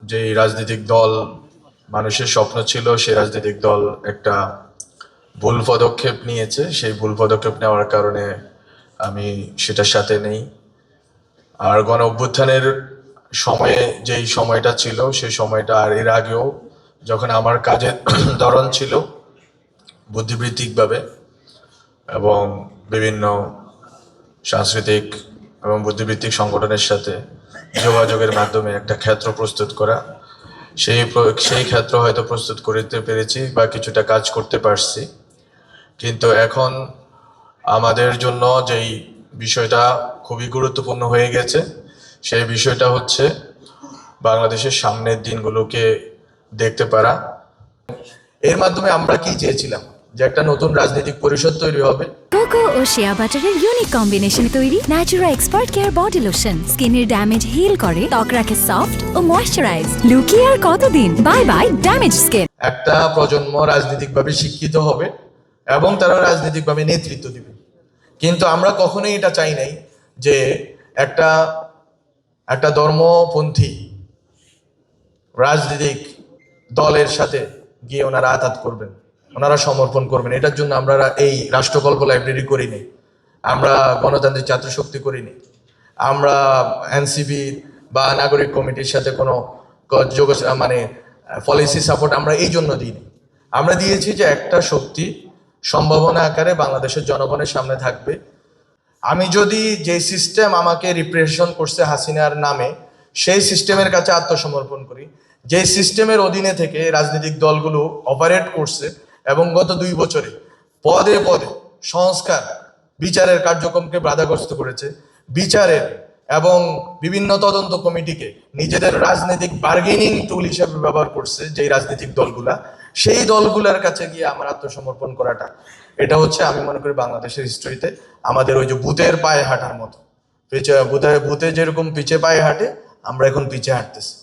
যে রাজনৈতিক দল মানুষের স্বপ্ন ছিল, সেই রাজনৈতিক দল একটা ভুল পদক্ষেপ নিয়েছে। সেই ভুল পদক্ষেপ নেওয়ার কারণে আমি সেটার সাথে নেই। আর গণ অভ্যুত্থানের সময়ে যেই সময়টা ছিল, সেই সময়টা আর এর আগেও যখন আমার কাজের ধরন ছিল বুদ্ধিবৃত্তিকভাবে এবং বিভিন্ন সাংস্কৃতিক এবং বুদ্ধিবৃত্তিক সংগঠনের সাথে যোগাযোগের মাধ্যমে একটা ক্ষেত্র প্রস্তুত করা, সেই ক্ষেত্র হয়তো প্রস্তুত করতে পেরেছি বা কিছুটা কাজ করতে পারছি। কিন্তু এখন আমাদের জন্য যেই বিষয়টা খুবই গুরুত্বপূর্ণ হয়ে গেছে, সেই বিষয়টা হচ্ছে বাংলাদেশের সামনের দিনগুলোকে দেখতে পারা। এর মাধ্যমে আমরা কি চেয়েছিলাম, যে একটা নতুন রাজনৈতিক পরিষদ তৈরি হবে। কোকো ও শিয়া বাটারের ইউনিক কম্বিনেশনে তৈরি Natura expert care body lotion স্কিনের ড্যামেজ হিল করে, ত্বক রাখে সফট ও ময়শ্চারাইজ। লুকিয়ে আর কতদিন, বাই বাই ড্যামেজ স্কিন। একটা প্রজন্ম রাজনৈতিকভাবে শিক্ষিত হবে এবং তারা রাজনৈতিকভাবে নেতৃত্ব দিবে। কিন্তু আমরা কখনোই এটা চাই নাই যে একটা একটা ধর্মপন্থী রাজনৈতিক দলের সাথে গিয়ে ওনারা আঘাত করবেন, ওনারা সমর্পণ করবেন। এটার জন্য আমরা এই রাষ্ট্রকল্প লাইব্রেরি করিনি, আমরা গণতান্ত্রিক ছাত্র শক্তি করিনি, আমরা এনসিপি বা নাগরিক কমিটির সাথে কোনো মানে পলিসি সাপোর্ট আমরা এই জন্য দিইনি। আমরা দিয়েছি যে একটা শক্তি সম্ভাবনা আকারে বাংলাদেশের জনগণের সামনে থাকবে। আমি যদি যে সিস্টেম আমাকে রিপ্রেশন করছে হাসিনার নামে, সেই সিস্টেমের কাছে আত্মসমর্পণ করি, যে সিস্টেমের অধীনে থেকে রাজনৈতিক দলগুলো অপারেট করছে এবং গত 2 বছরে পদে পদে সংস্কার বিচারের কার্যক্রমকে বাধাগ্রস্ত করেছে, বিচারের এবং বিভিন্ন তদন্ত কমিটিকে নিজেদের রাজনৈতিক বার্গেনিং টুল হিসেবে ব্যবহার করছে যেই রাজনৈতিক দলগুলা, সেই দলগুলোর কাছে গিয়ে আমার আত্মসমর্পণ করাটা, এটা হচ্ছে আমি মনে করি বাংলাদেশের হিস্ট্রিতে আমাদের ওই যে ভূতের পায়ে হাঁটার মতো। ভূতে যেরকম পিছে পায়ে হাঁটে, আমরা এখন পিছে হাঁটতেছি।